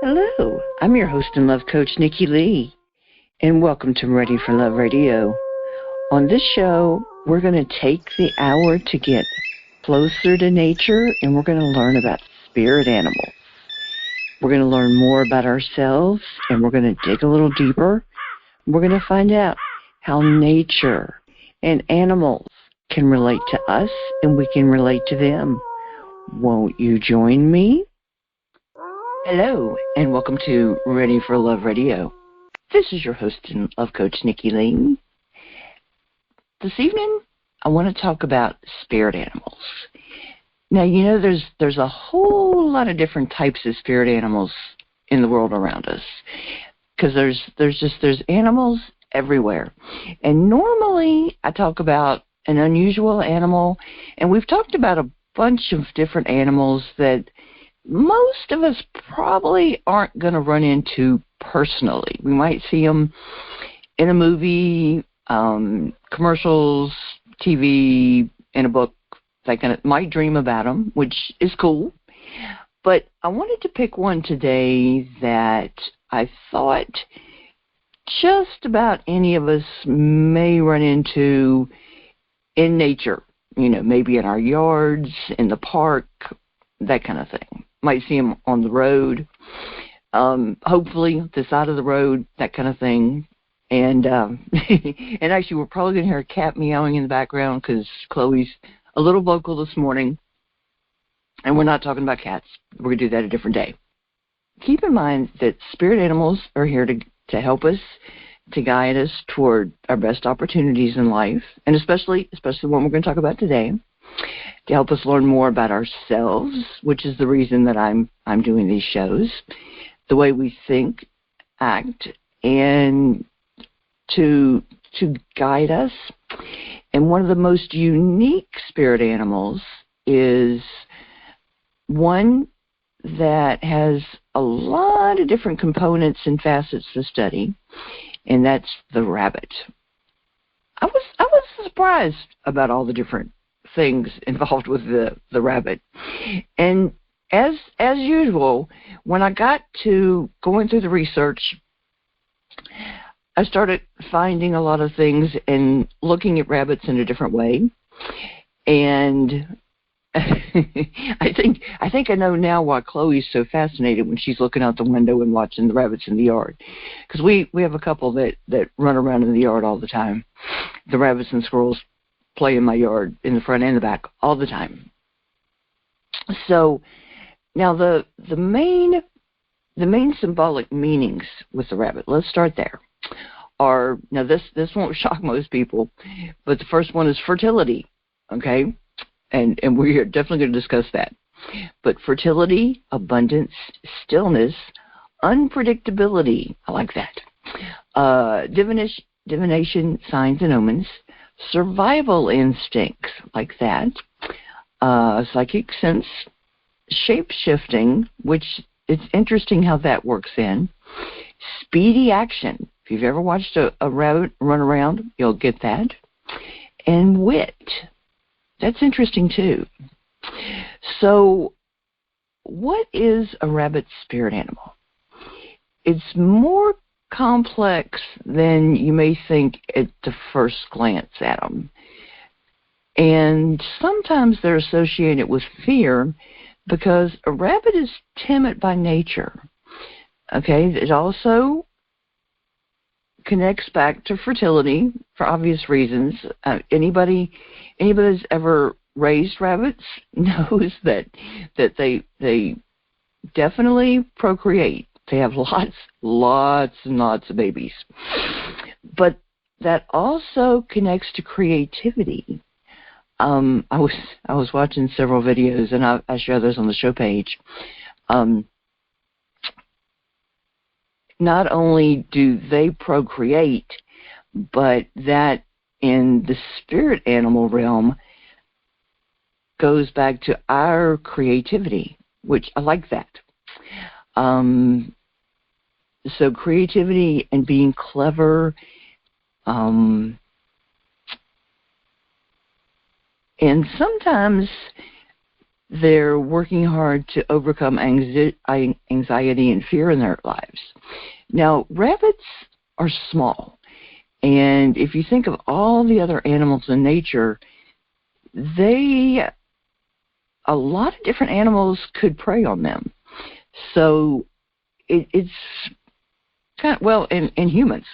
Hello, I'm your host and love coach, Nikki Lee, and welcome to Ready for Love Radio. On this show, we're going to take the hour to get closer to nature, and we're going to learn about spirit animals. We're going to learn more about ourselves, and we're going to dig a little deeper. We're going to find out how nature and animals can relate to us, and we can relate to them. Won't you join me? Hello, and welcome to Ready for Love Radio. This is your host and love coach, Nikki Lee. This evening, I want to talk about spirit animals. Now, you know, there's a whole lot of different types of spirit animals in the world around us, because there's animals everywhere. And normally, I talk about an unusual animal, and we've talked about a bunch of different animals that most of us probably aren't going to run into personally. We might see them in a movie, commercials, TV, in a book. Might dream about them, which is cool. But I wanted to pick one today that I thought just about any of us may run into in nature. You know, maybe in our yards, in the park, that kind of thing. Might see them on the road, hopefully the side of the road, that kind of thing. And and actually, we're probably going to hear a cat meowing in the background because Chloe's a little vocal this morning. And we're not talking about cats. We're going to do that a different day. Keep in mind that spirit animals are here to help us, to guide us toward our best opportunities in life, and especially what we're going to talk about today, to help us learn more about ourselves, which is the reason that I'm doing these shows, the way we think, act, and to guide us. And one of the most unique spirit animals is one that has a lot of different components and facets to study, and that's the rabbit. I was surprised about all the different things involved with the rabbit. And as usual, when I got to going through the research, I started finding a lot of things and looking at rabbits in a different way. And I think I know now why Chloe's so fascinated when she's looking out the window and watching the rabbits in the yard. Because we have a couple that run around in the yard all the time. The rabbits and squirrels play in my yard, in the front and the back, all the time. So now the main symbolic meanings with the rabbit, let's start there, are, now this won't shock most people, but the first one is fertility, okay? And we're definitely going to discuss that. But fertility, abundance, stillness, unpredictability, I like that. Divination, signs and omens, survival instincts, like that. Psychic sense, shape-shifting, which it's interesting how that works in. Speedy action. If you've ever watched a rabbit run around, you'll get that. And wit. That's interesting, too. So, what is a rabbit spirit animal? It's more complex than you may think at the first glance at them. And sometimes they're associated with fear because a rabbit is timid by nature. Okay, it also connects back to fertility for obvious reasons. Anybody who's ever raised rabbits knows that they definitely procreate. They have lots and lots of babies. But that also connects to creativity. I was watching several videos, and I share those on the show page. Not only do they procreate, but that in the spirit animal realm goes back to our creativity, which I like that. So creativity and being clever, and sometimes they're working hard to overcome anxiety and fear in their lives. Now, rabbits are small, and if you think of all the other animals in nature, a lot of different animals could prey on them. So it's kind of, well, and humans.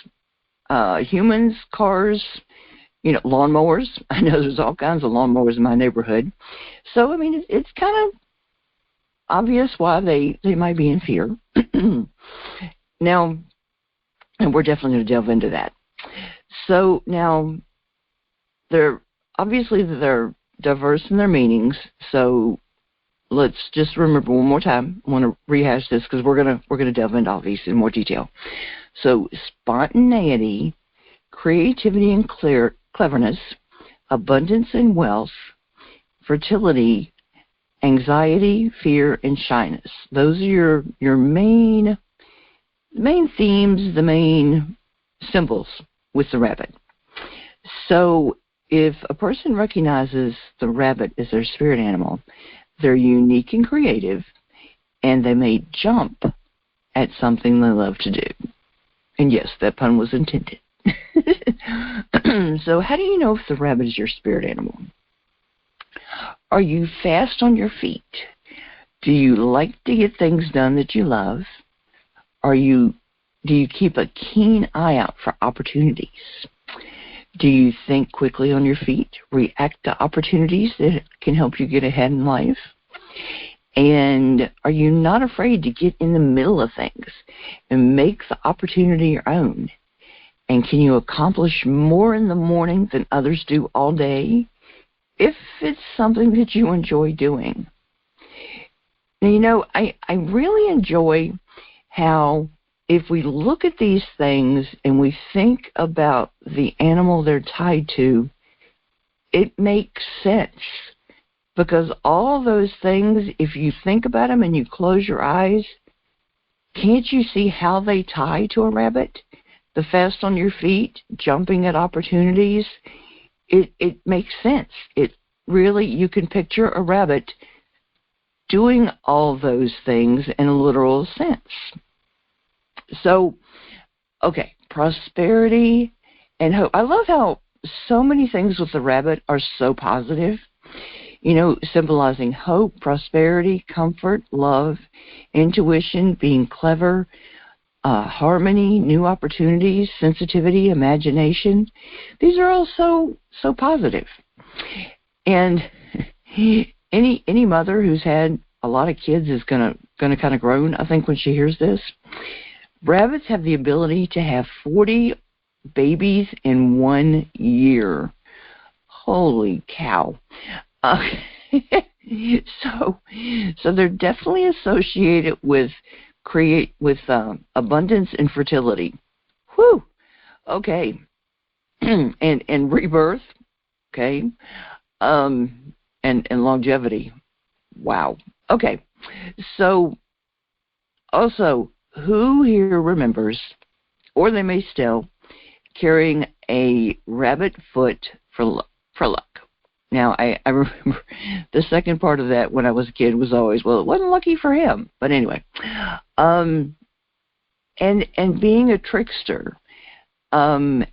Humans, cars, lawnmowers. I know there's all kinds of lawnmowers in my neighborhood. So, I mean, it's kind of obvious why they might be in fear. Now, and we're definitely going to delve into that. So now, they're diverse in their meanings. So let's just remember one more time. I want to rehash this because we're gonna delve into all these in more detail. So spontaneity, creativity and cleverness, abundance and wealth, fertility, anxiety, fear, and shyness. Those are your main themes, the main symbols with the rabbit. So if a person recognizes the rabbit as their spirit animal, they're unique and creative, and they may jump at something they love to do. And yes, that pun was intended. So how do you know if the rabbit is your spirit animal? Are you fast on your feet? Do you like to get things done that you love? Do you keep a keen eye out for opportunities? Do you think quickly on your feet, react to opportunities that can help you get ahead in life? And are you not afraid to get in the middle of things and make the opportunity your own? And can you accomplish more in the morning than others do all day if it's something that you enjoy doing? Now, I really enjoy how if we look at these things and we think about the animal they're tied to, it makes sense. Because all those things, if you think about them and you close your eyes, can't you see how they tie to a rabbit? The fast on your feet, jumping at opportunities, it makes sense. It really, you can picture a rabbit doing all those things in a literal sense. So, okay, prosperity and hope. I love how so many things with the rabbit are so positive, symbolizing hope, prosperity, comfort, love, intuition, being clever, harmony, new opportunities, sensitivity, imagination. These are all so positive. And any mother who's had a lot of kids is gonna kind of groan, I think, when she hears this. Rabbits have the ability to have 40 babies in 1 year. Holy cow. So they're definitely associated with abundance and fertility. Whew. Okay. and rebirth. Okay. And longevity. Wow. Okay. So also, who here remembers, or they may still, carrying a rabbit foot for luck? Now, I remember the second part of that when I was a kid was always, well, it wasn't lucky for him. But anyway, and being a trickster. And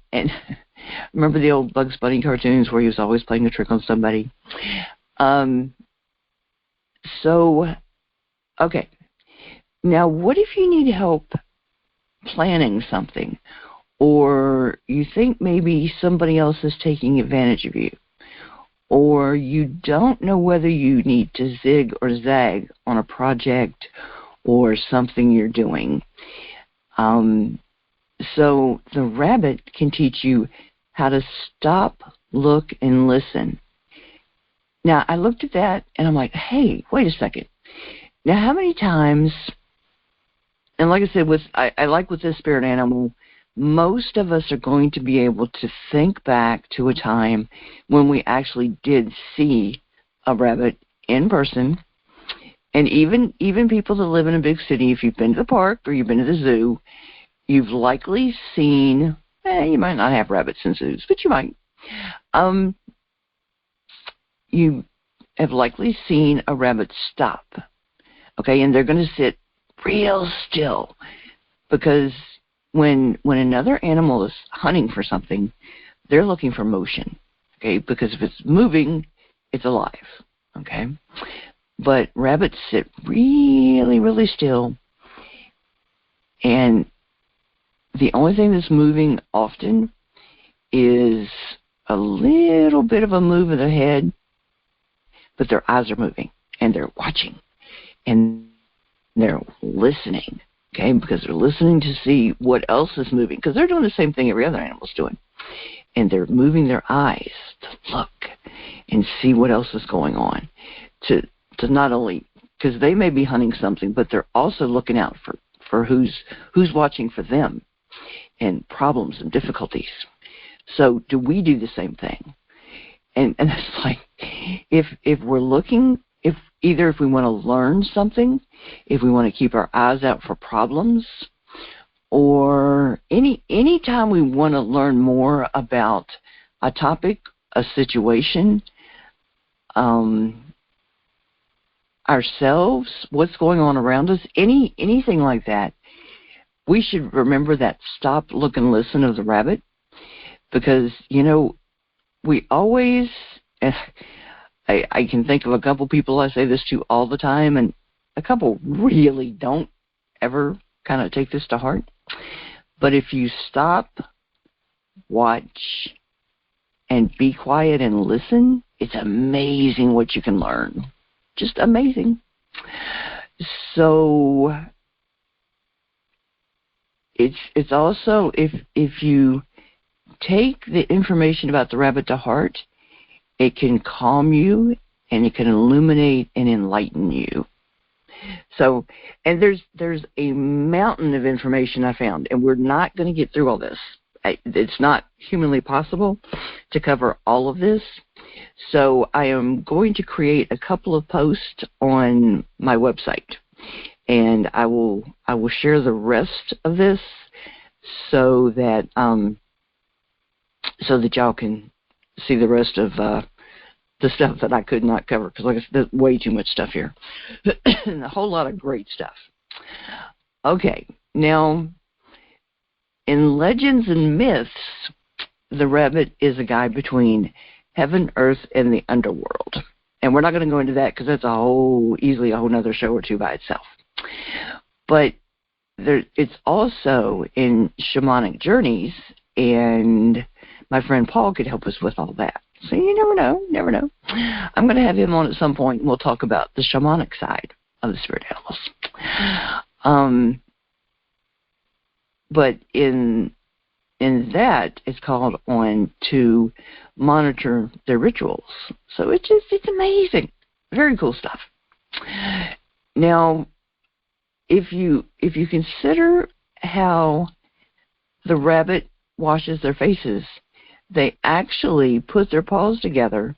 remember the old Bugs Bunny cartoons where he was always playing a trick on somebody? Okay. Now, what if you need help planning something, or you think maybe somebody else is taking advantage of you, or you don't know whether you need to zig or zag on a project or something you're doing? So the rabbit can teach you how to stop, look, and listen. Now, I looked at that, and I'm like, hey, wait a second. Now, how many times, and like I said, I like with this spirit animal, most of us are going to be able to think back to a time when we actually did see a rabbit in person. And even people that live in a big city, if you've been to the park or you've been to the zoo, you've likely seen, you might not have rabbits in zoos, but you might. have likely seen a rabbit stop, okay, and they're going to sit real still, because when another animal is hunting for something, they're looking for motion, okay, because if it's moving, it's alive, okay? But rabbits sit really, really still, and the only thing that's moving often is a little bit of a move of the head, but their eyes are moving, and they're watching, and they're listening, okay, because they're listening to see what else is moving, because they're doing the same thing every other animal's doing, and they're moving their eyes to look and see what else is going on, to not only, because they may be hunting something, but they're also looking out for who's watching for them and problems and difficulties. So do we do the same thing? And it's like, if we're looking, if we want to learn something, if we want to keep our eyes out for problems, or any time we want to learn more about a topic, a situation, ourselves, what's going on around us, anything like that, we should remember that stop, look, and listen of the rabbit, because, we always, I can think of a couple people I say this to all the time, and a couple really don't ever kind of take this to heart. But if you stop, watch, and be quiet and listen, it's amazing what you can learn. Just amazing. So it's also, if you take the information about the rabbit to heart, it can calm you, and it can illuminate and enlighten you. So, and there's a mountain of information I found, and we're not going to get through all this. It's not humanly possible to cover all of this. So I am going to create a couple of posts on my website, and I will share the rest of this so that y'all can see the rest of the stuff that I could not cover, because like I said, there's way too much stuff here. And a whole lot of great stuff. Okay, now in legends and myths, the rabbit is a guy between heaven, earth, and the underworld. And we're not going to go into that because that's easily a whole nother show or two by itself. But it's also in shamanic journeys, and my friend Paul could help us with all that. So you never know. I'm going to have him on at some point, and we'll talk about the shamanic side of the spirit animals. But in that, it's called on to monitor their rituals. So it's amazing. Very cool stuff. Now, if you consider how the rabbit washes their faces, they actually put their paws together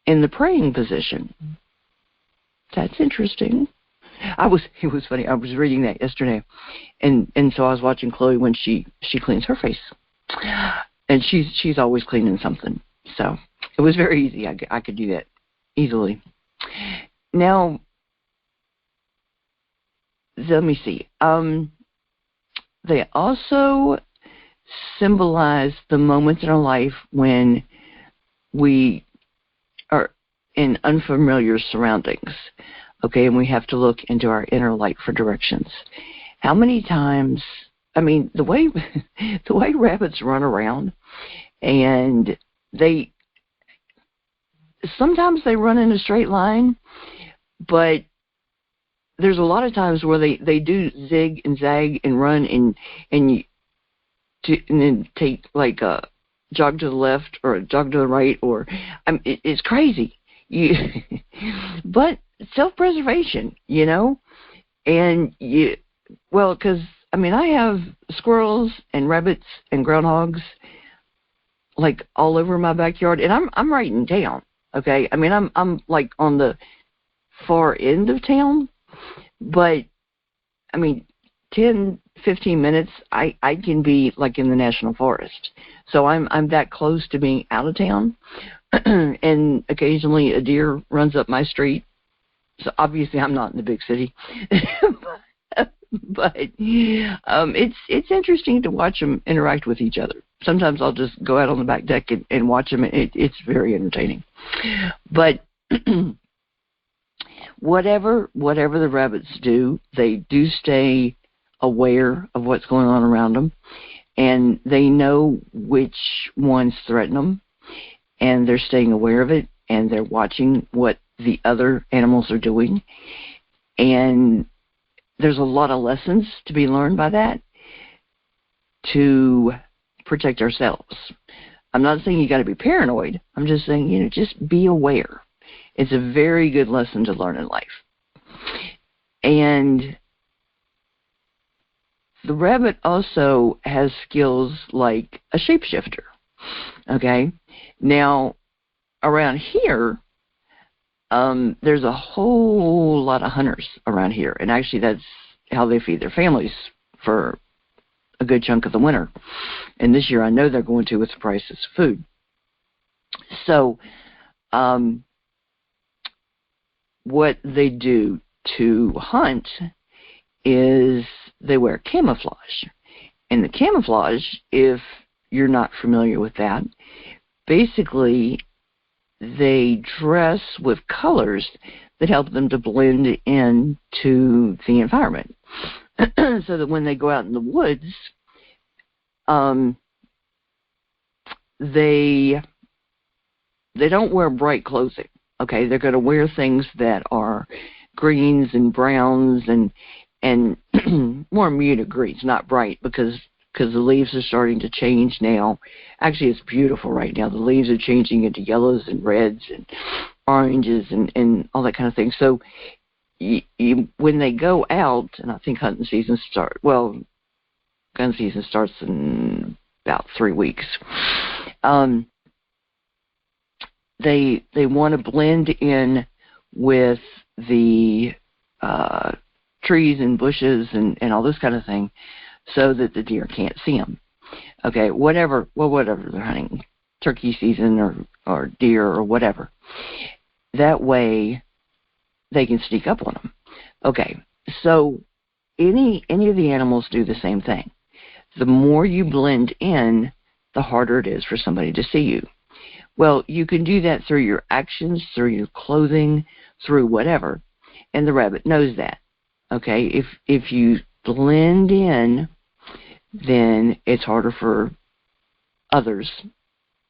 in the praying position. That's interesting. It was funny. I was reading that yesterday, and so I was watching Chloe when she cleans her face, and she's always cleaning something. So it was very easy. I could do that easily. Now, let me see. They also symbolize the moments in our life when we are in unfamiliar surroundings, okay, and we have to look into our inner light for directions. How many times, the way rabbits run around, and sometimes they run in a straight line, but there's a lot of times where they do zig and zag and run and then take like a jog to the left or a jog to the right, or it's crazy. But self-preservation, and because I have squirrels and rabbits and groundhogs like all over my backyard, and I'm right in town. Okay, I'm like on the far end of town, but 10, 15 minutes, I can be like in the national forest. So I'm that close to being out of town. and occasionally a deer runs up my street. So obviously I'm not in the big city. But it's interesting to watch them interact with each other. Sometimes I'll just go out on the back deck and watch them. It's very entertaining. But whatever the rabbits do, they do stay aware of what's going on around them, and they know which ones threaten them, and they're staying aware of it, and they're watching what the other animals are doing. And there's a lot of lessons to be learned by that to protect ourselves. I'm not saying you got to be paranoid. I'm just saying, just be aware. It's a very good lesson to learn in life. And the rabbit also has skills like a shapeshifter. Okay? Now, around here, there's a whole lot of hunters around here. And actually, that's how they feed their families for a good chunk of the winter. And this year, I know they're going to with the prices of food. So, what they do to hunt is they wear camouflage. And the camouflage, if you're not familiar with that, basically they dress with colors that help them to blend into the environment. So that when they go out in the woods, they don't wear bright clothing. Okay, they're going to wear things that are greens and browns and more muted greens, not bright, because the leaves are starting to change now. Actually, it's beautiful right now. The leaves are changing into yellows and reds and oranges and all that kind of thing. So when they go out, and I think hunting season gun season starts in about 3 weeks. They want to blend in with the trees and bushes and all this kind of thing, so that the deer can't see them. Okay, whatever they're hunting, turkey season or deer or whatever. That way, they can sneak up on them. Okay, so any of the animals do the same thing. The more you blend in, the harder it is for somebody to see you. Well, you can do that through your actions, through your clothing, through whatever, and the rabbit knows that. Okay, if you blend in, then it's harder for others,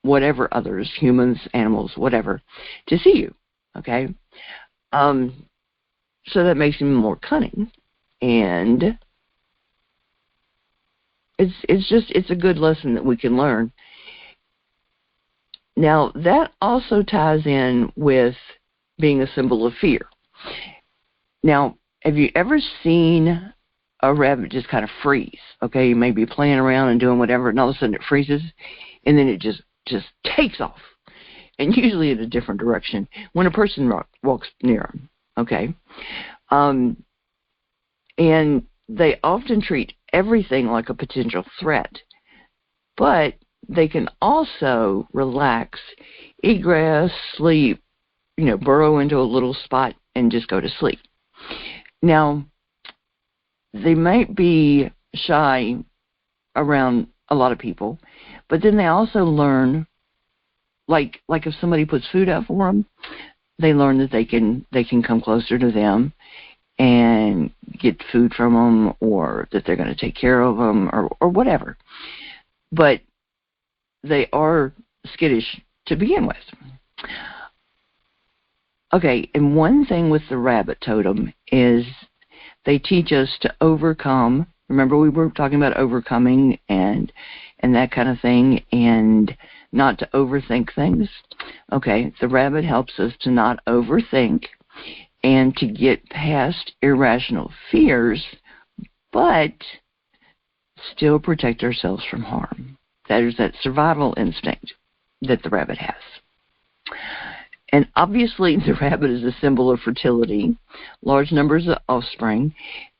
whatever others, humans, animals, whatever, to see you. Okay, so that makes him more cunning, and it's a good lesson that we can learn. Now, that also ties in with being a symbol of fear. Now, have you ever seen a rabbit just kind of freeze? Okay, you may be playing around and doing whatever, and all of a sudden it freezes, and then it just takes off, and usually in a different direction when a person walks near them. Okay, and they often treat everything like a potential threat, but they can also relax, eat grass, sleep, burrow into a little spot and just go to sleep. Now, they might be shy around a lot of people, but then they also learn, like if somebody puts food out for them, they learn that they can come closer to them and get food from them, or that they're going to take care of them, or whatever. But they are skittish to begin with. Okay, and one thing with the rabbit totem is they teach us to overcome. Remember, we were talking about overcoming and that kind of thing, and not to overthink things. Okay, the rabbit helps us to not overthink and to get past irrational fears, but still protect ourselves from harm. That is that survival instinct that the rabbit has. And obviously, the rabbit is a symbol of fertility, large numbers of offspring,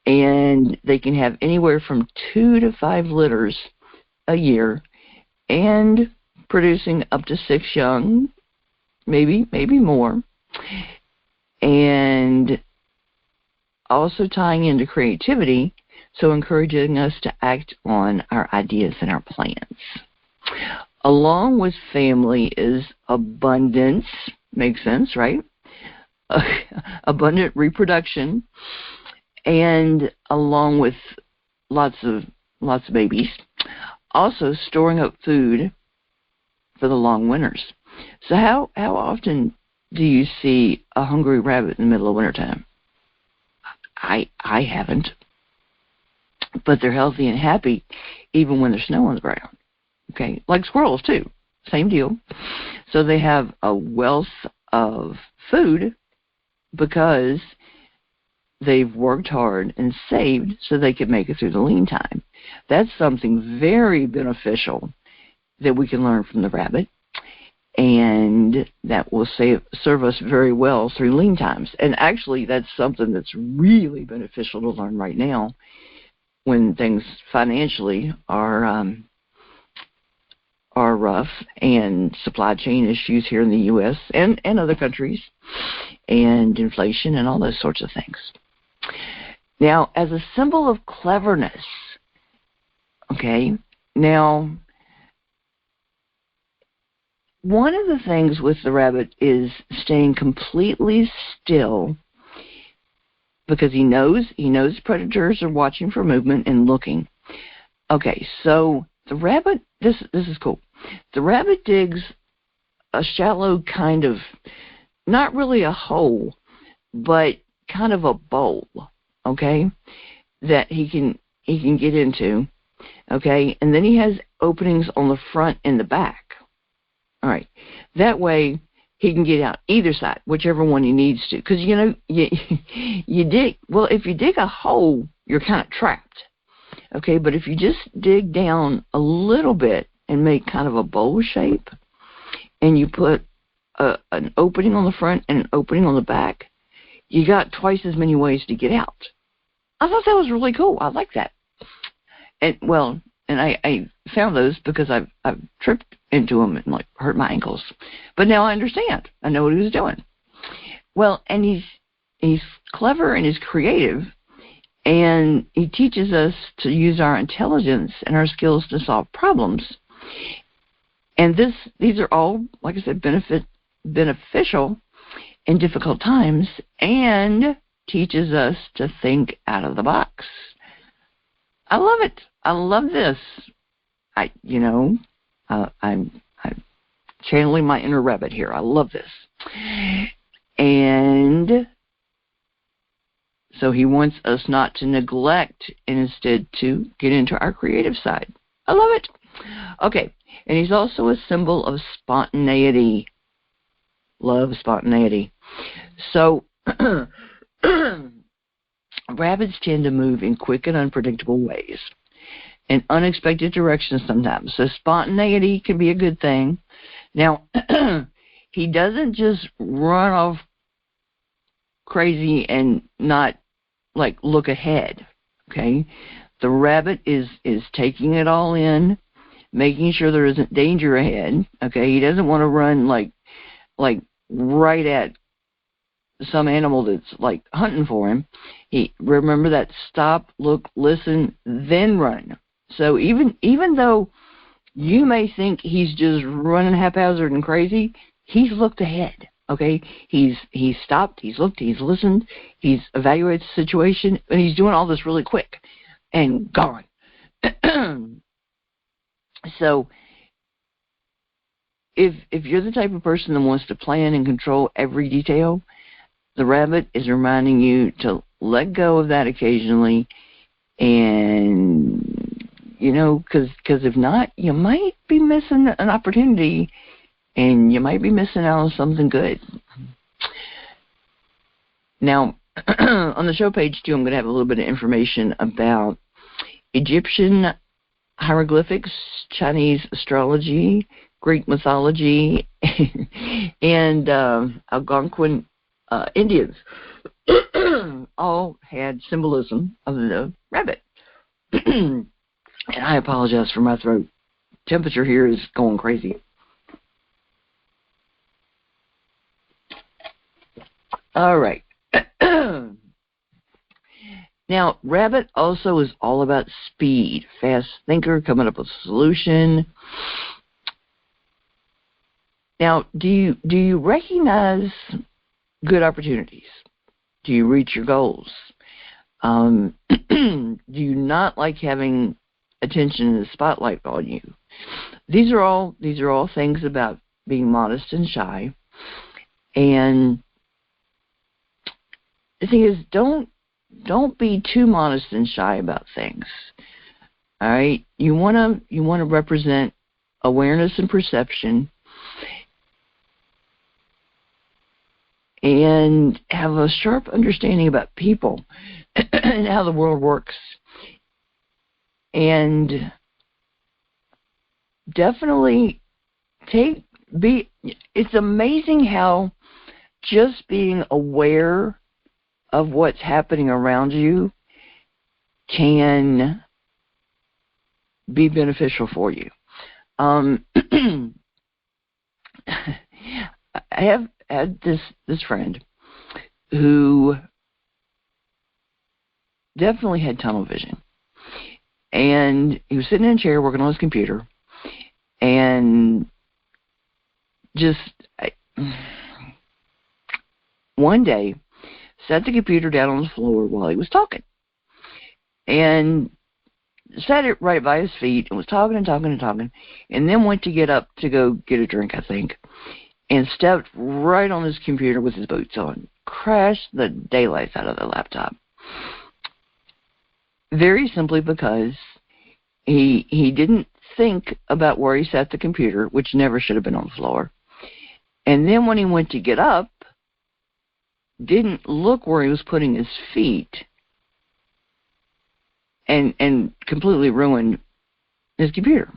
and they can have anywhere from 2 to 5 litters a year, and producing up to 6 young maybe more, and also tying into creativity, so encouraging us to act on our ideas and our plans. Along with family is abundance. Makes sense, right? Abundant reproduction, and along with lots of babies, also storing up food for the long winters. So how often do you see a hungry rabbit in the middle of wintertime? I haven't. But they're healthy and happy even when there's snow on the ground. Okay, like squirrels too, same deal. So they have a wealth of food because they've worked hard and saved so they can make it through the lean time. That's something very beneficial that we can learn from the rabbit, and that will serve us very well through lean times. And actually, that's something that's really beneficial to learn right now when things financially are rough, and supply chain issues here in the U.S. and other countries, and inflation and all those sorts of things. Now, as a symbol of cleverness, okay, now, one of the things with the rabbit is staying completely still, because he knows predators are watching for movement and looking. Okay, so the rabbit, this is cool. The rabbit digs a shallow kind of, not really a hole, but kind of a bowl, okay, that he can get into, okay, and then he has openings on the front and the back. All right, that way he can get out either side, whichever one he needs to, because you dig. Well, if you dig a hole, you're kind of trapped, okay. But if you just dig down a little bit and make kind of a bowl shape, and you put an opening on the front and an opening on the back, you got twice as many ways to get out. I thought that was really cool. I like that. And I found those because I've tripped into them and like hurt my ankles. But now I understand. I know what he was doing. Well, and he's clever and he's creative, and he teaches us to use our intelligence and our skills to solve problems. And these are all, like I said, beneficial in difficult times, and teaches us to think out of the box. I love it. I love this. I'm channeling my inner rabbit here. I love this. And so he wants us not to neglect and instead to get into our creative side. I love it. Okay. And he's also a symbol of spontaneity. Love spontaneity. So rabbits tend to move in quick and unpredictable ways, in unexpected directions sometimes. So spontaneity can be a good thing. Now, he doesn't just run off crazy and not, like, look ahead, okay? The rabbit is taking it all in, making sure there isn't danger ahead, okay? He doesn't want to run, like right at some animal that's, like, hunting for him. Remember that stop, look, listen, then run. So even though you may think he's just running haphazard and crazy, he's looked ahead, okay? He's stopped, he's looked, he's listened, he's evaluated the situation, and he's doing all this really quick and gone. So if you're the type of person that wants to plan and control every detail, the rabbit is reminding you to let go of that occasionally, and because if not, you might be missing an opportunity, and you might be missing out on something good. Now, on the show page, too, I'm going to have a little bit of information about Egyptian hieroglyphics, Chinese astrology, Greek mythology, and Algonquin Indians. All had symbolism of the rabbit. And I apologize for my throat. Temperature here is going crazy. All right. Now, Rabbit also is all about speed. Fast thinker, coming up with a solution. Now, do you recognize good opportunities? Do you reach your goals? Do you not like having attention and the spotlight on you? These are all things about being modest and shy. And the thing is, don't be too modest and shy about things. All right, you want to represent awareness and perception, and have a sharp understanding about people and how the world works. And definitely it's amazing how just being aware of what's happening around you can be beneficial for you. I have had this friend who definitely had tunnel vision. And he was sitting in a chair working on his computer, and one day set the computer down on the floor while he was talking, and set it right by his feet and was talking and talking and talking, and then went to get up to go get a drink, I think, and stepped right on his computer with his boots on. Crashed the daylights out of the laptop. Very simply because he didn't think about where he set the computer, which never should have been on the floor. And then when he went to get up, didn't look where he was putting his feet, and completely ruined his computer.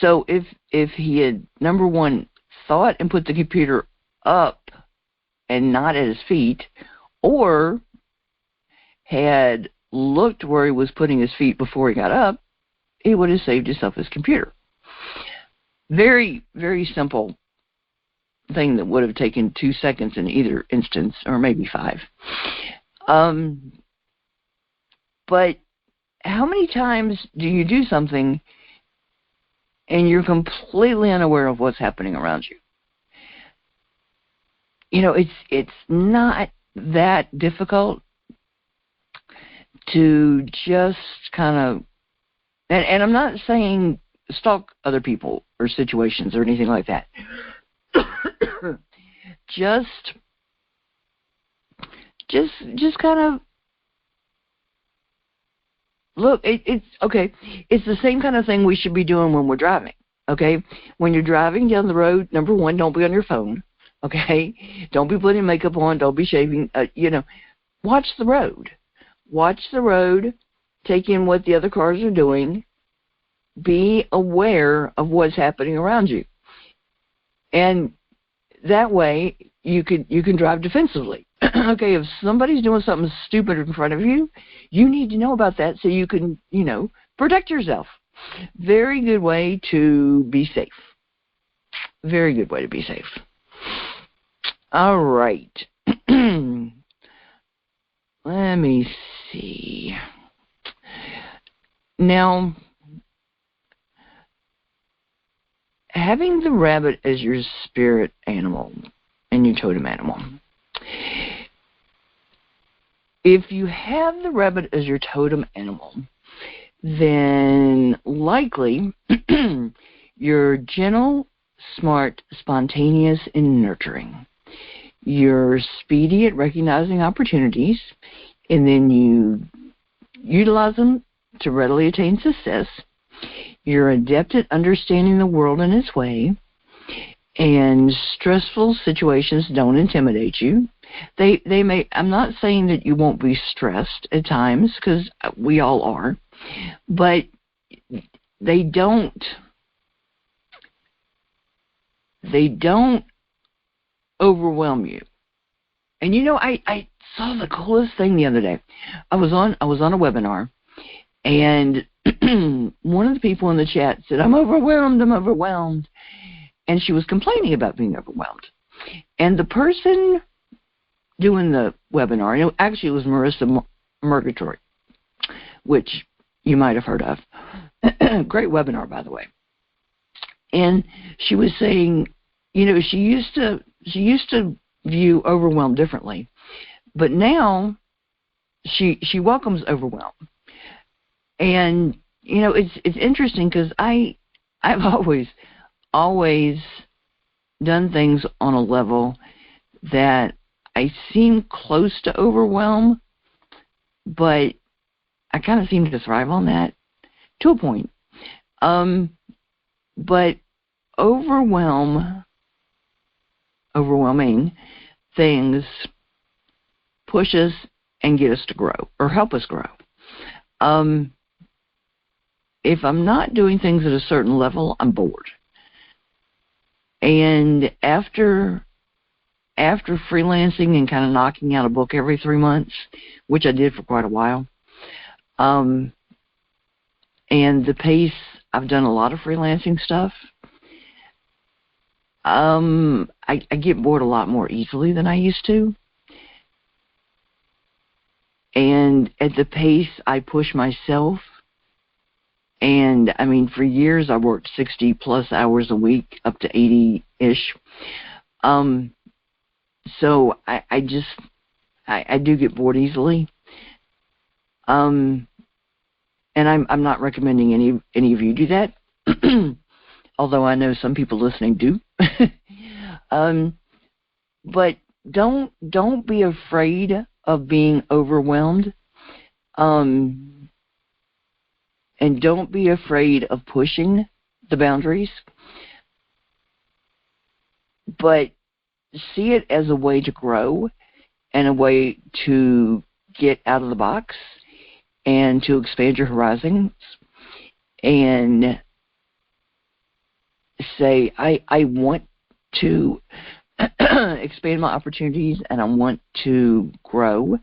So if he had, number one, thought and put the computer up and not at his feet, or had looked where he was putting his feet before he got up, he would have saved himself his computer. Very, very simple thing that would have taken 2 seconds in either instance, or maybe 5. But how many times do you do something and you're completely unaware of what's happening around you? You know, it's not that difficult to just kind of, and I'm not saying stalk other people or situations or anything like that. just kind of look. It's okay. It's the same kind of thing we should be doing when we're driving. Okay, when you're driving down the road, number one, don't be on your phone. Okay, don't be putting makeup on. Don't be shaving. Watch the road. Watch the road. Take in what the other cars are doing. Be aware of what's happening around you, and that way you can drive defensively. Okay, if somebody's doing something stupid in front of you, you need to know about that so you can, protect yourself. Very good way to be safe. Very good way to be safe. All right. Let me see. Now, having the rabbit as your spirit animal and your totem animal. If you have the rabbit as your totem animal, then likely you're gentle, smart, spontaneous, and nurturing. You're speedy at recognizing opportunities, and then you utilize them to readily attain success. You're adept at understanding the world in its way, and stressful situations don't intimidate you. They may. I'm not saying that you won't be stressed at times, because we all are, but they don't overwhelm you. And I saw the coolest thing the other day. I was on a webinar, and one of the people in the chat said, I'm overwhelmed. And she was complaining about being overwhelmed. And the person doing the webinar. And actually, it was Marissa Murgatroyd, which you might have heard of. Great webinar, by the way. And she was saying, she used to view overwhelm differently, but now she welcomes overwhelm. And it's interesting because I've always done things on a level that I seem close to overwhelm, but I kind of seem to thrive on that to a point. But overwhelming things push us and get us to grow or help us grow. If I'm not doing things at a certain level, I'm bored. And after freelancing and kind of knocking out a book every 3 months, which I did for quite a while, and the pace, I've done a lot of freelancing stuff. I get bored a lot more easily than I used to. And at the pace I push myself, and I mean, for years I worked 60 plus hours a week, up to 80-ish. So I do get bored easily. And I'm not recommending any of you do that, although I know some people listening do. But don't be afraid of being overwhelmed, and don't be afraid of pushing the boundaries, but see it as a way to grow and a way to get out of the box and to expand your horizons, and say, I want to expand my opportunities and I want to grow,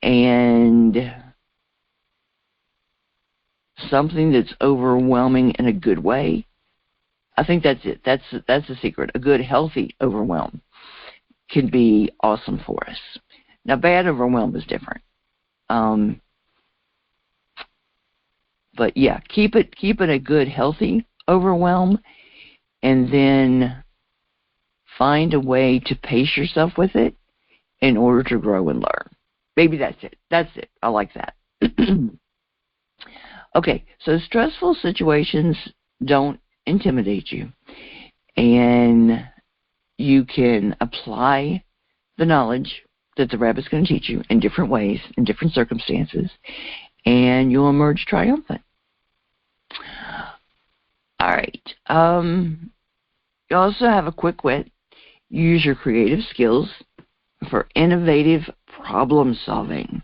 and something that's overwhelming in a good way. I think that's it. That's the secret. A good, healthy overwhelm can be awesome for us. Now, bad overwhelm is different. But yeah, keep it a good, healthy overwhelm, and then find a way to pace yourself with it in order to grow and learn. Maybe that's it. That's it. I like that. Okay, so stressful situations don't intimidate you, and you can apply the knowledge that the rabbit's going to teach you in different ways, in different circumstances, and you'll emerge triumphant. All right. You also have a quick wit. Use your creative skills for innovative problem solving.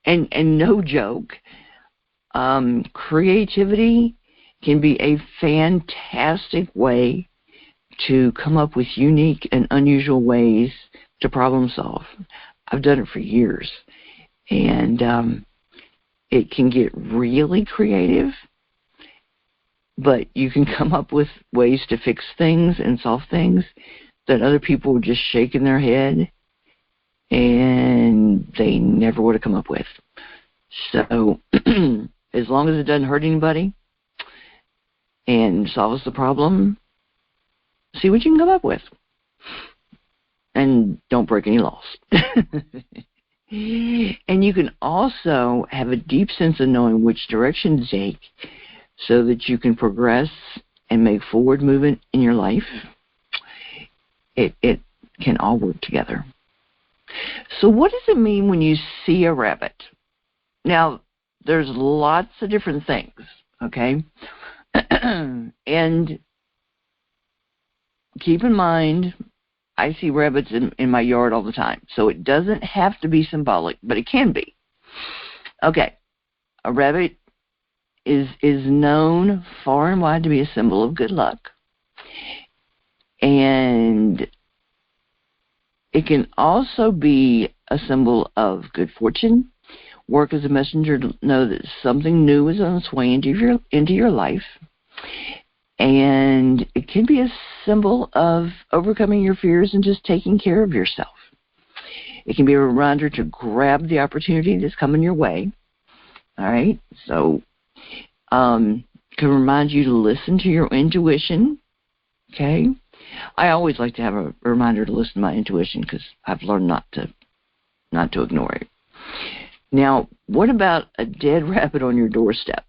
And no joke, creativity can be a fantastic way to come up with unique and unusual ways to problem solve. I've done it for years, and it can get really creative, but you can come up with ways to fix things and solve things that other people were just shaking their head and they never would have come up with. So as long as it doesn't hurt anybody and solves the problem, see what you can come up with. And don't break any laws. And you can also have a deep sense of knowing which direction to take so that you can progress and make forward movement in your life. It can all work together. So what does it mean when you see a rabbit? Now, there's lots of different things, okay? And keep in mind, I see rabbits in my yard all the time. So it doesn't have to be symbolic, but it can be. Okay, a rabbit is known far and wide to be a symbol of good luck. And it can also be a symbol of good fortune, work as a messenger to know that something new is on its way into your life. And it can be a symbol of overcoming your fears and just taking care of yourself. It can be a reminder to grab the opportunity that's coming your way. All right? So it can remind you to listen to your intuition. Okay? I always like to have a reminder to listen to my intuition because I've learned not to ignore it. Now, what about a dead rabbit on your doorstep?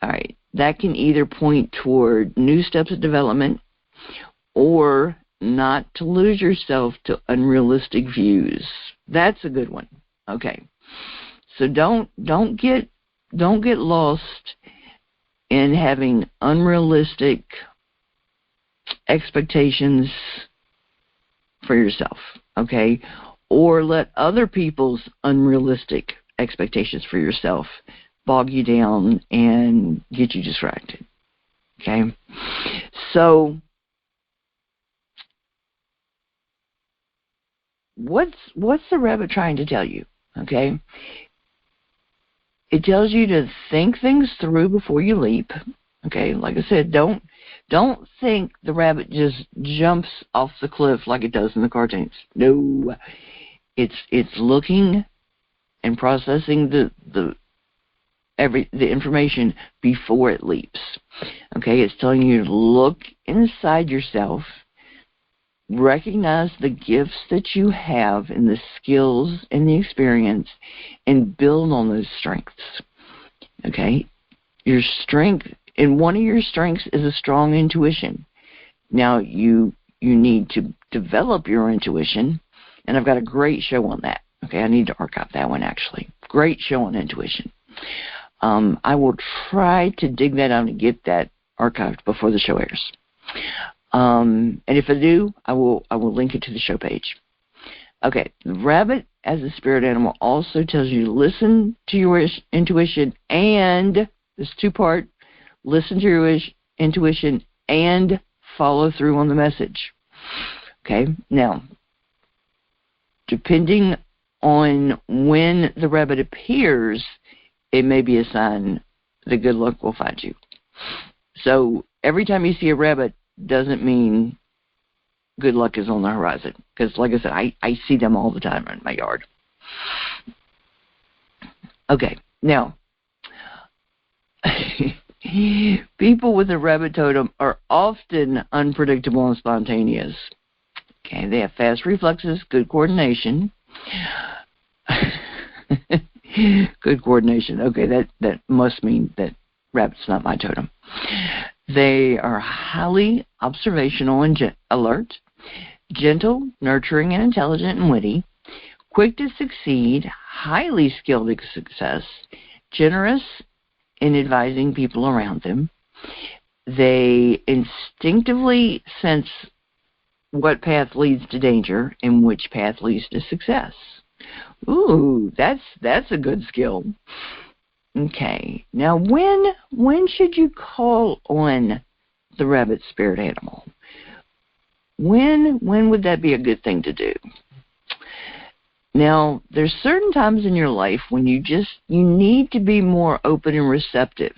All right, that can either point toward new steps of development or not to lose yourself to unrealistic views. That's a good one. Okay, so don't get lost in having unrealistic expectations for yourself. Okay, or let other people's unrealistic expectations for yourself bog you down and get you distracted. Okay? So, what's the rabbit trying to tell you? Okay? It tells you to think things through before you leap. Okay? Like I said, don't think the rabbit just jumps off the cliff like it does in the cartoons. No. It's looking and processing the information before it leaps. Okay, it's telling you to look inside yourself, recognize the gifts that you have and the skills and the experience, and build on those strengths. Okay, your strength, and one of your strengths is a strong intuition. Now you need to develop your intuition. And I've got a great show on that. Okay, I need to archive that one, actually. Great show on intuition. I will try to dig that out and get that archived before the show airs. And if I do, I will link it to the show page. Okay, the rabbit as a spirit animal also tells you to listen to your intuition, and this two-part, listen to your intuition and follow through on the message. Okay, now, depending on when the rabbit appears, it may be a sign that good luck will find you. So every time you see a rabbit doesn't mean good luck is on the horizon. Because like I said, I see them all the time in my yard. Okay, now, people with a rabbit totem are often unpredictable and spontaneous. Okay, they have fast reflexes, good coordination. Good coordination. Okay, that must mean that rabbit's not my totem. They are highly observational and alert, gentle, nurturing, and intelligent and witty, quick to succeed, highly skilled at success, generous in advising people around them. They instinctively sense what path leads to danger and which path leads to success. Ooh, that's a good skill. Okay, now when should you call on the rabbit spirit animal? When would that be a good thing to do? Now, there's certain times in your life when you need to be more open and receptive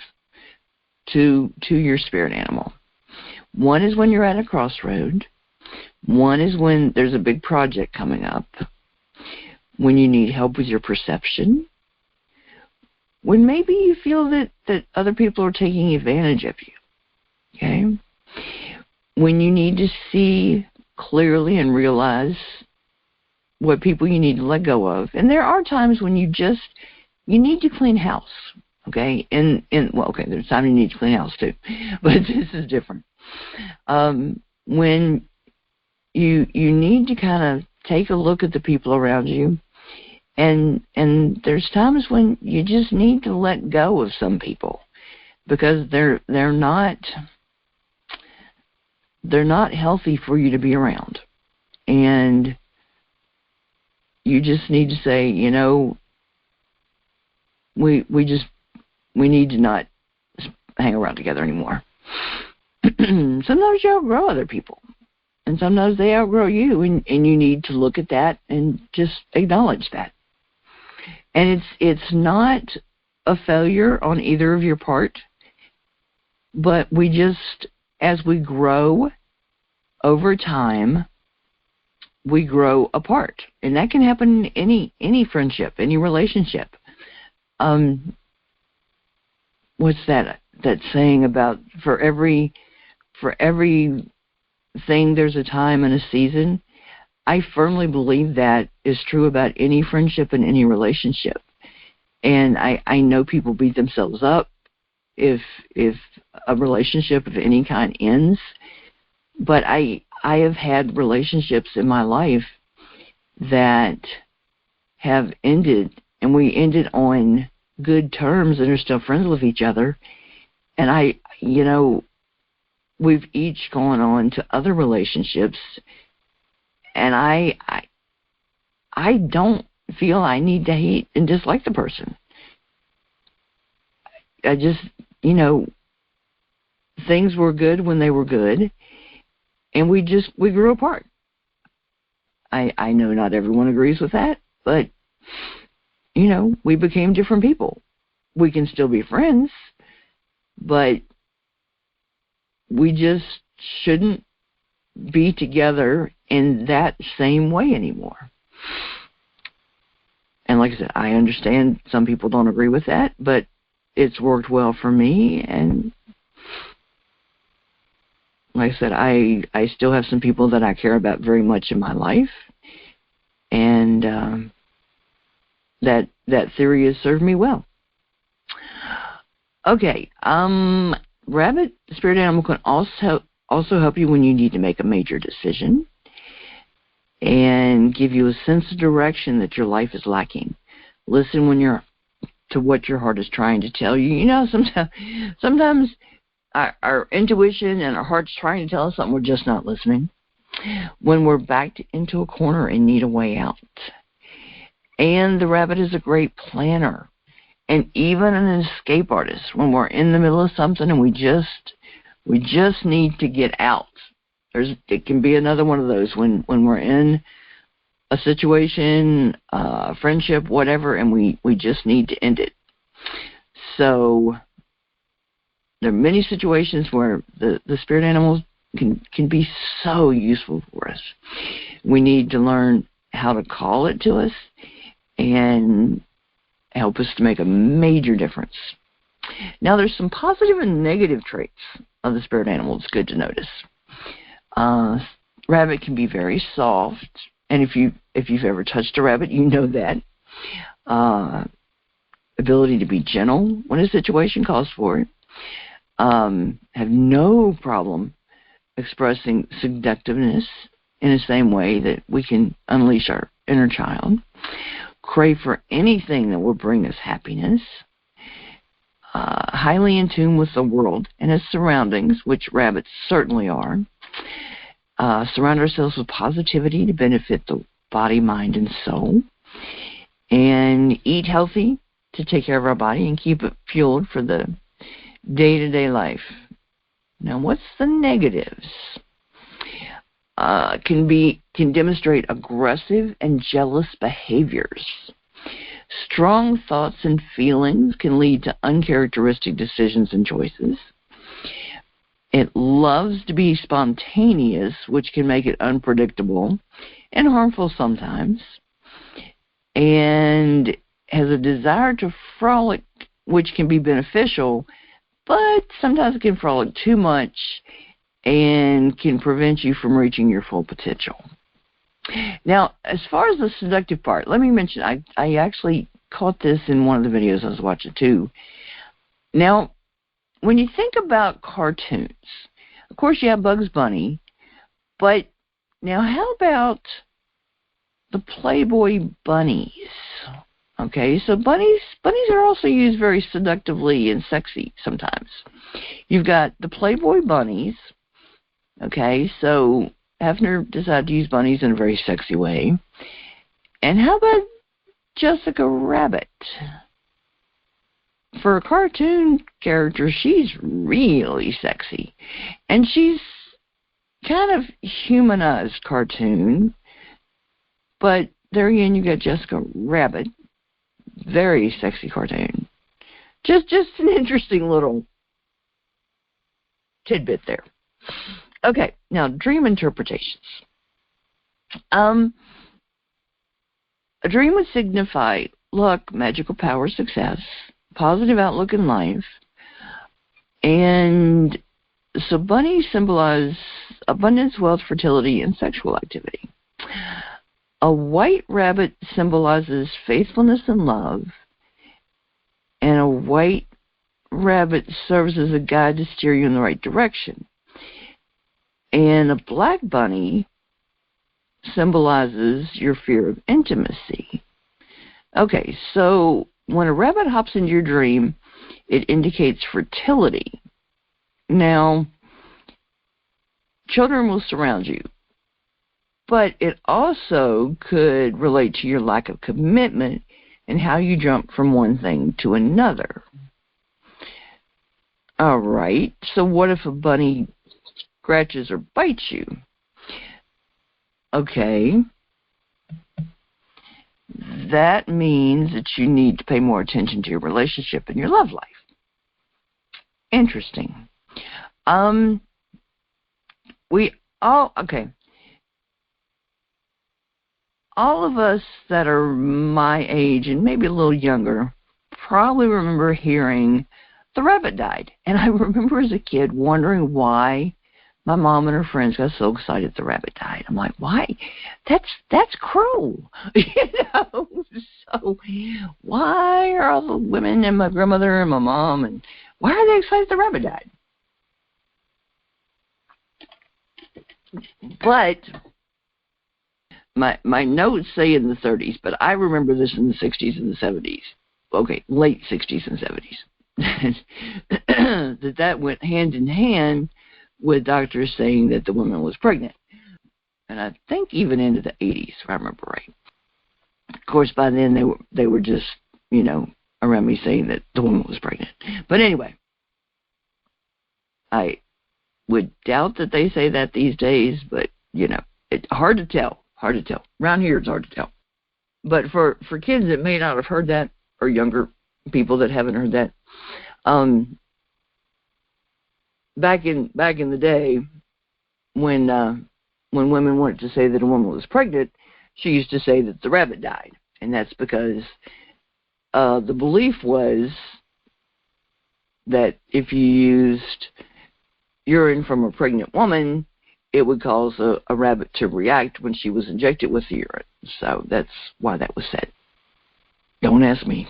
to your spirit animal. One is when you're at a crossroad. One is when there's a big project coming up. When you need help with your perception. When maybe you feel that other people are taking advantage of you. Okay? When you need to see clearly and realize what people you need to let go of. And there are times when you need to clean house. Okay? There's times you need to clean house too. But this is different. When you need to kind of take a look at the people around you, and there's times when you just need to let go of some people because they're not healthy for you to be around, and you just need to say, we need to not hang around together anymore. Sometimes you outgrow other people. And sometimes they outgrow you, and you need to look at that and just acknowledge that. And it's not a failure on either of your part, but as we grow over time, we grow apart. And that can happen in any friendship, any relationship. What's that saying about for every thing there's a time and a season? I firmly believe that is true about any friendship and any relationship. And I know people beat themselves up if a relationship of any kind ends. But I have had relationships in my life that have ended, and we ended on good terms and are still friends with each other. And we've each gone on to other relationships, and I don't feel I need to hate and dislike the person. I just, things were good when they were good, and we grew apart. I know not everyone agrees with that, but, we became different people. We can still be friends, but we just shouldn't be together in that same way anymore. And like I said, I understand some people don't agree with that, but it's worked well for me. And like I said, I still have some people that I care about very much in my life. And that theory has served me well. Okay, rabbit, spirit animal, can also help you when you need to make a major decision and give you a sense of direction that your life is lacking. Listen to what your heart is trying to tell you. Sometimes our intuition and our heart's trying to tell us something, we're just not listening. When we're backed into a corner and need a way out. And the rabbit is a great planner and even an escape artist when we're in the middle of something and we just need to get out. It can be another one of those when we're in a situation, friendship, whatever, and we just need to end it. So there are many situations where the spirit animals can be so useful for us. We need to learn how to call it to us and help us to make a major difference. Now, there's some positive and negative traits of the spirit animal. It's good to notice. Rabbit can be very soft, and if you've ever touched a rabbit, you know that. Ability to be gentle when a situation calls for it. Have no problem expressing seductiveness in the same way that we can unleash our inner child. Crave for anything that will bring us happiness. Highly in tune with the world and its surroundings, which rabbits certainly are. Surround ourselves with positivity to benefit the body, mind, and soul. And eat healthy to take care of our body and keep it fueled for the day-to-day life. Now, what's the negatives? Can demonstrate aggressive and jealous behaviors. Strong thoughts and feelings can lead to uncharacteristic decisions and choices. It loves to be spontaneous, which can make it unpredictable and harmful sometimes. And has a desire to frolic, which can be beneficial, but sometimes it can frolic too much and can prevent you from reaching your full potential. Now, as far as the seductive part, let me mention, I actually caught this in one of the videos I was watching too. Now, when you think about cartoons, of course you have Bugs Bunny, but now how about the Playboy bunnies? Okay, so bunnies are also used very seductively and sexy sometimes. You've got the Playboy bunnies. Okay, so Hefner decided to use bunnies in a very sexy way. And how about Jessica Rabbit? For a cartoon character, she's really sexy. And she's kind of humanized cartoon. But there again, you got Jessica Rabbit. Very sexy cartoon. Just an interesting little tidbit there. Okay, now dream interpretations. A dream would signify luck, magical power, success, positive outlook in life, and so bunnies symbolize abundance, wealth, fertility, and sexual activity. A white rabbit symbolizes faithfulness and love, and a white rabbit serves as a guide to steer you in the right direction. And a black bunny symbolizes your fear of intimacy. Okay, so when a rabbit hops into your dream, it indicates fertility. Now, children will surround you, but it also could relate to your lack of commitment and how you jump from one thing to another. All right, so what if a bunny scratches or bites you? Okay, that means that you need to pay more attention to your relationship and your love life. Interesting. All of us that are my age and maybe a little younger probably remember hearing the rabbit died. And I remember as a kid wondering why my mom and her friends got so excited the rabbit died. I'm like, why? That's cruel. So why are all the women and my grandmother and my mom, and why are they excited the rabbit died? But my notes say in the 30s, but I remember this in the 60s and the 70s. Okay, late 60s and 70s. that went hand in hand with doctors saying that the woman was pregnant. And I think even into the 80s, if I remember right. Of course, by then they were just, around me saying that the woman was pregnant. But anyway, I would doubt that they say that these days, but, it's hard to tell. Hard to tell. Around here, it's hard to tell. But for kids that may not have heard that, or younger people that haven't heard that, back in the day, when women wanted to say that a woman was pregnant, she used to say that the rabbit died, and that's because the belief was that if you used urine from a pregnant woman, it would cause a rabbit to react when she was injected with the urine. So that's why that was said. Don't ask me.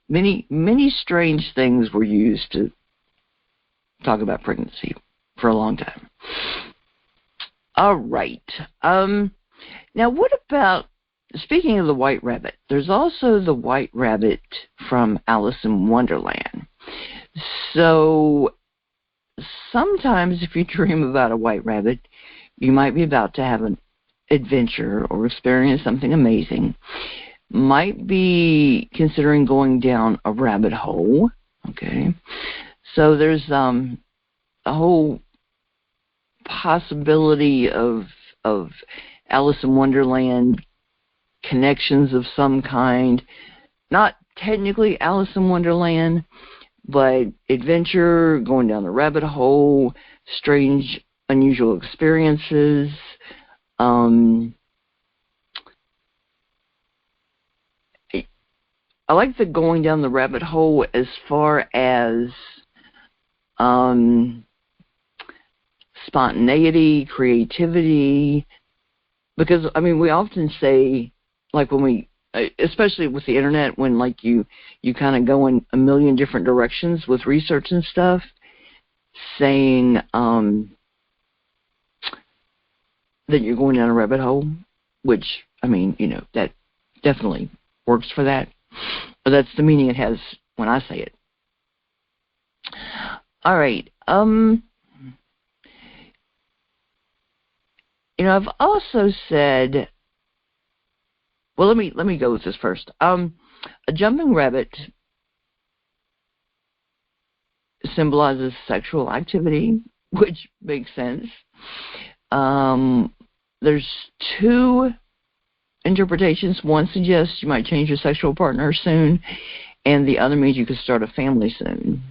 Many strange things were used to talk about pregnancy for a long time. All right. Now, what about, speaking of the white rabbit, there's also the white rabbit from Alice in Wonderland. So sometimes if you dream about a white rabbit, you might be about to have an adventure or experience something amazing. Might be considering going down a rabbit hole. Okay. So there's a whole possibility of Alice in Wonderland connections of some kind. Not technically Alice in Wonderland, but adventure, going down the rabbit hole, strange, unusual experiences. I like the going down the rabbit hole as far as spontaneity, creativity, because, we often say, like when we, especially with the internet, when like you kind of go in a million different directions with research and stuff, saying that you're going down a rabbit hole, which, that definitely works for that. But that's the meaning it has when I say it. All right. I've also said, well, let me go with this first. A jumping rabbit symbolizes sexual activity, which makes sense. There's two interpretations. One suggests you might change your sexual partner soon, and the other means you could start a family soon.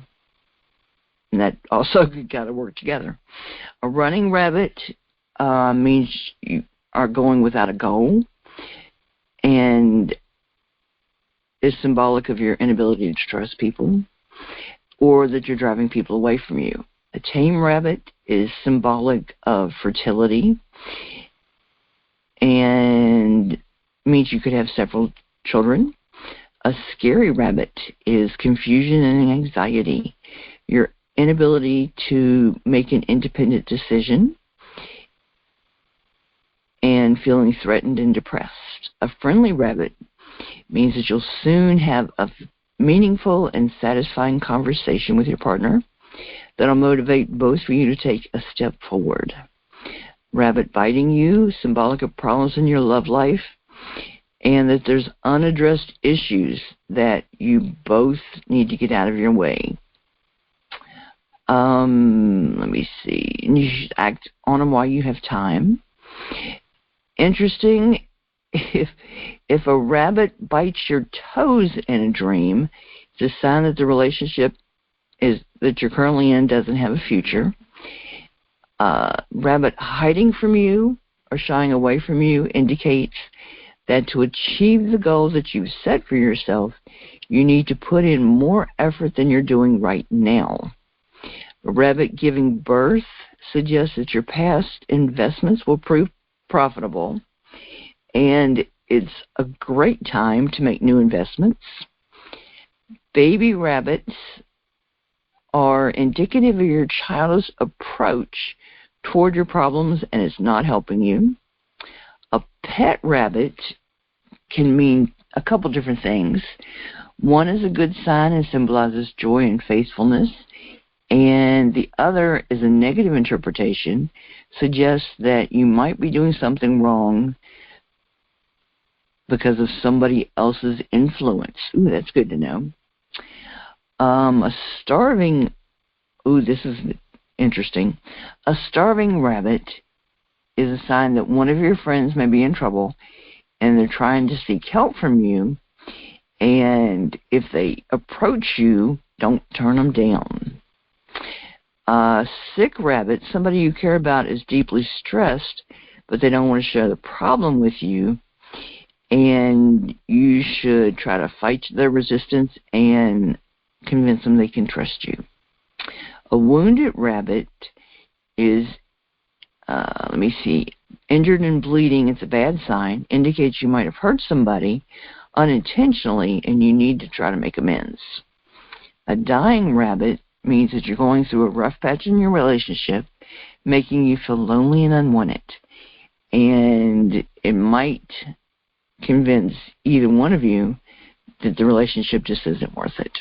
And that also got to work together. A running rabbit means you are going without a goal and is symbolic of your inability to trust people or that you're driving people away from you. A tame rabbit is symbolic of fertility and means you could have several children. A scary rabbit is confusion and anxiety, your inability to make an independent decision, and feeling threatened and depressed. A friendly rabbit means that you'll soon have a meaningful and satisfying conversation with your partner that'll motivate both for you to take a step forward. Rabbit biting you, symbolic of problems in your love life, and that there's unaddressed issues that you both need to get out of your way. Let me see. And you should act on them while you have time. Interesting, if a rabbit bites your toes in a dream, it's a sign that the relationship that you're currently in doesn't have a future. Rabbit hiding from you or shying away from you indicates that to achieve the goals that you've set for yourself, you need to put in more effort than you're doing right now. A rabbit giving birth suggests that your past investments will prove profitable, and it's a great time to make new investments. Baby rabbits are indicative of your childish approach toward your problems, and it's not helping you. A pet rabbit can mean a couple different things. One is a good sign and symbolizes joy and faithfulness, and the other is a negative interpretation, suggests that you might be doing something wrong because of somebody else's influence. Ooh, that's good to know. A starving, this is interesting. A starving rabbit is a sign that one of your friends may be in trouble and they're trying to seek help from you. And if they approach you, don't turn them down. Sick rabbit, somebody you care about is deeply stressed, but they don't want to share the problem with you. And you should try to fight their resistance and convince them they can trust you. A wounded rabbit is, injured and bleeding. It's a bad sign. Indicates you might have hurt somebody unintentionally and you need to try to make amends. A dying rabbit means that you're going through a rough patch in your relationship, making you feel lonely and unwanted. And it might convince either one of you that the relationship just isn't worth it.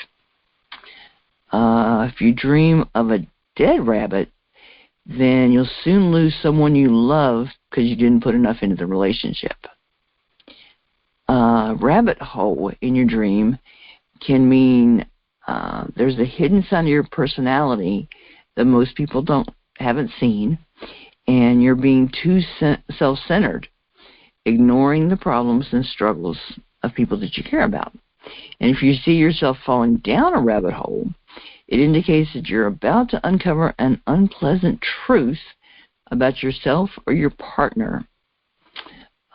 If you dream of a dead rabbit, then you'll soon lose someone you love because you didn't put enough into the relationship. Rabbit hole in your dream can mean there's a hidden side of your personality that most people haven't seen, and you're being too self-centered, ignoring the problems and struggles of people that you care about. And if you see yourself falling down a rabbit hole, it indicates that you're about to uncover an unpleasant truth about yourself or your partner.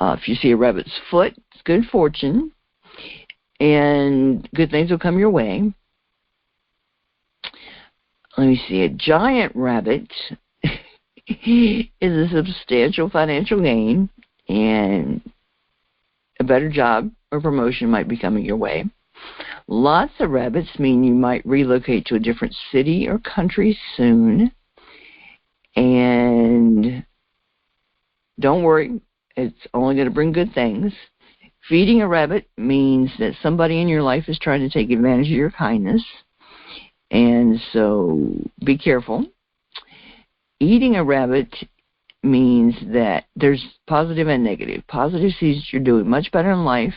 If you see a rabbit's foot, it's good fortune, and good things will come your way. Let me see. A giant rabbit is a substantial financial gain, and a better job or promotion might be coming your way. Lots of rabbits mean you might relocate to a different city or country soon. And don't worry, it's only going to bring good things. Feeding a rabbit means that somebody in your life is trying to take advantage of your kindness. And so be careful. Eating a rabbit means that there's positive and negative. Positive sees you're doing much better in life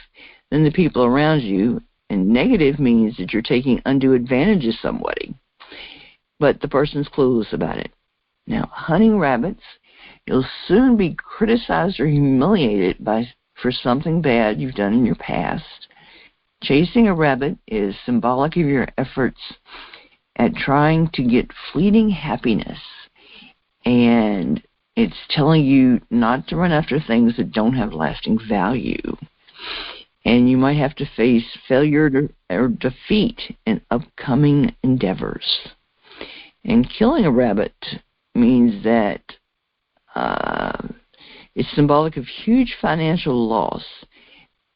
than the people around you, and negative means that you're taking undue advantage of somebody, but the person's clueless about it. Now, hunting rabbits, you'll soon be criticized or humiliated for something bad you've done in your past. Chasing a rabbit is symbolic of your efforts at trying to get fleeting happiness, and it's telling you not to run after things that don't have lasting value. And you might have to face failure or defeat in upcoming endeavors. And killing a rabbit means that it's symbolic of huge financial loss,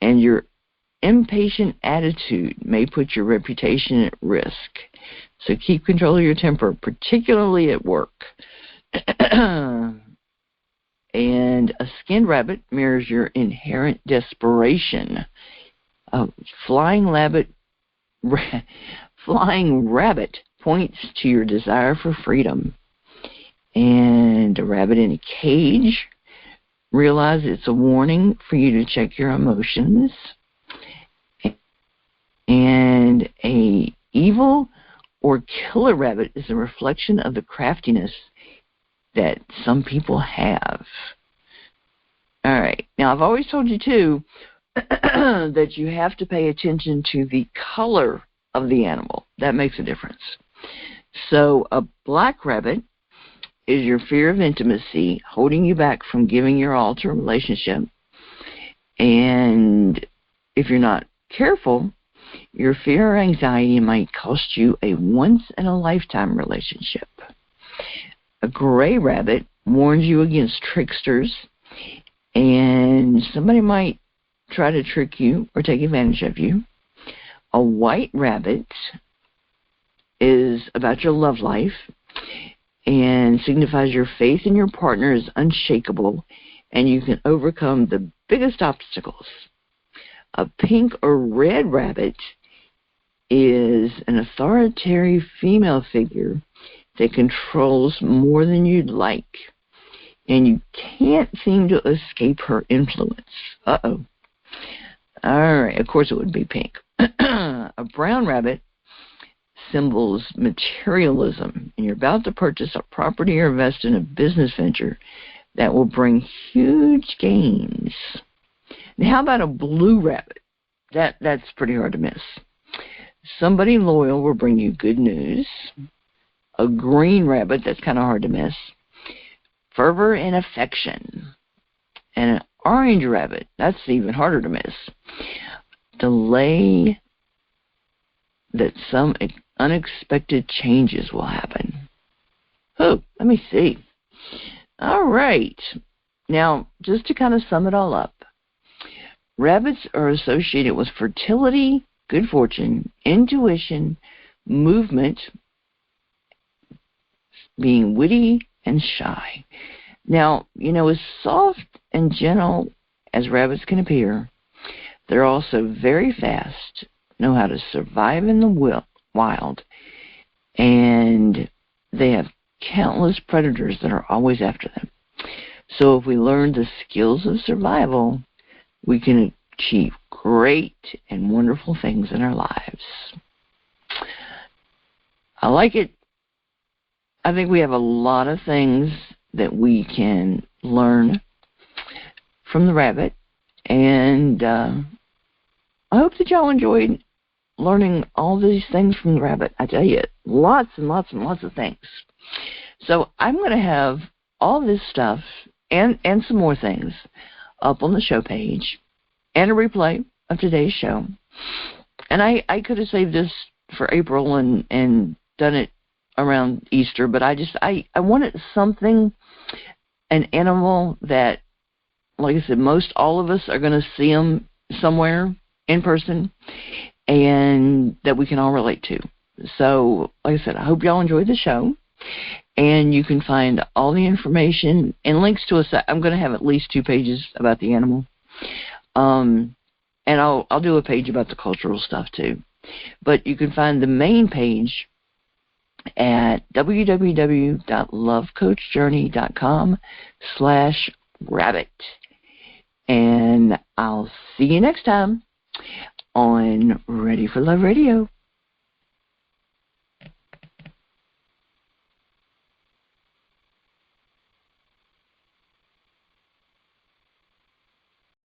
and your impatient attitude may put your reputation at risk. So keep control of your temper, particularly at work. And a skinned rabbit mirrors your inherent desperation. A flying rabbit points to your desire for freedom. And a rabbit in a cage, realize it's a warning for you to check your emotions. And a evil or killer rabbit is a reflection of the craftiness that some people have. All right. Now, I've always told you, too, that you have to pay attention to the color of the animal. That makes a difference. So a black rabbit is your fear of intimacy, holding you back from giving your all to a relationship. And if you're not careful, your fear or anxiety might cost you a once-in-a-lifetime relationship. A gray rabbit warns you against tricksters, and somebody might try to trick you or take advantage of you. A white rabbit is about your love life and signifies your faith in your partner is unshakable and you can overcome the biggest obstacles. A pink or red rabbit is an authoritative female figure that controls more than you'd like, and you can't seem to escape her influence. Uh-oh. All right, of course it would be pink. A brown rabbit symbols materialism, and you're about to purchase a property or invest in a business venture that will bring huge gains. Now, how about a blue rabbit? That's pretty hard to miss. Somebody loyal will bring you good news. A green rabbit, that's kind of hard to miss. Fervor and affection. And an orange rabbit, that's even harder to miss. Delay that some unexpected changes will happen. Oh, let me see. All right. Now, just to kind of sum it all up, rabbits are associated with fertility, good fortune, intuition, movement, being witty and shy. Now, as soft and gentle as rabbits can appear, they're also very fast, know how to survive in the wild, and they have countless predators that are always after them. So if we learn the skills of survival, we can achieve great and wonderful things in our lives. I like it. I think we have a lot of things that we can learn from the rabbit, and I hope that y'all enjoyed learning all these things from the rabbit. I tell you, lots and lots and lots of things. So I'm going to have all this stuff and some more things up on the show page and a replay of today's show. And I could have saved this for April and done it around Easter, but I wanted something, an animal that, like I said, most all of us are going to see them somewhere in person and that we can all relate to. So, like I said, I hope y'all enjoyed the show. And you can find all the information and links to us. I'm going to have at least 2 pages about the animal. And I'll do a page about the cultural stuff too. But you can find the main page at www.lovecoachjourney.com/rabbit. And I'll see you next time on Ready for Love Radio.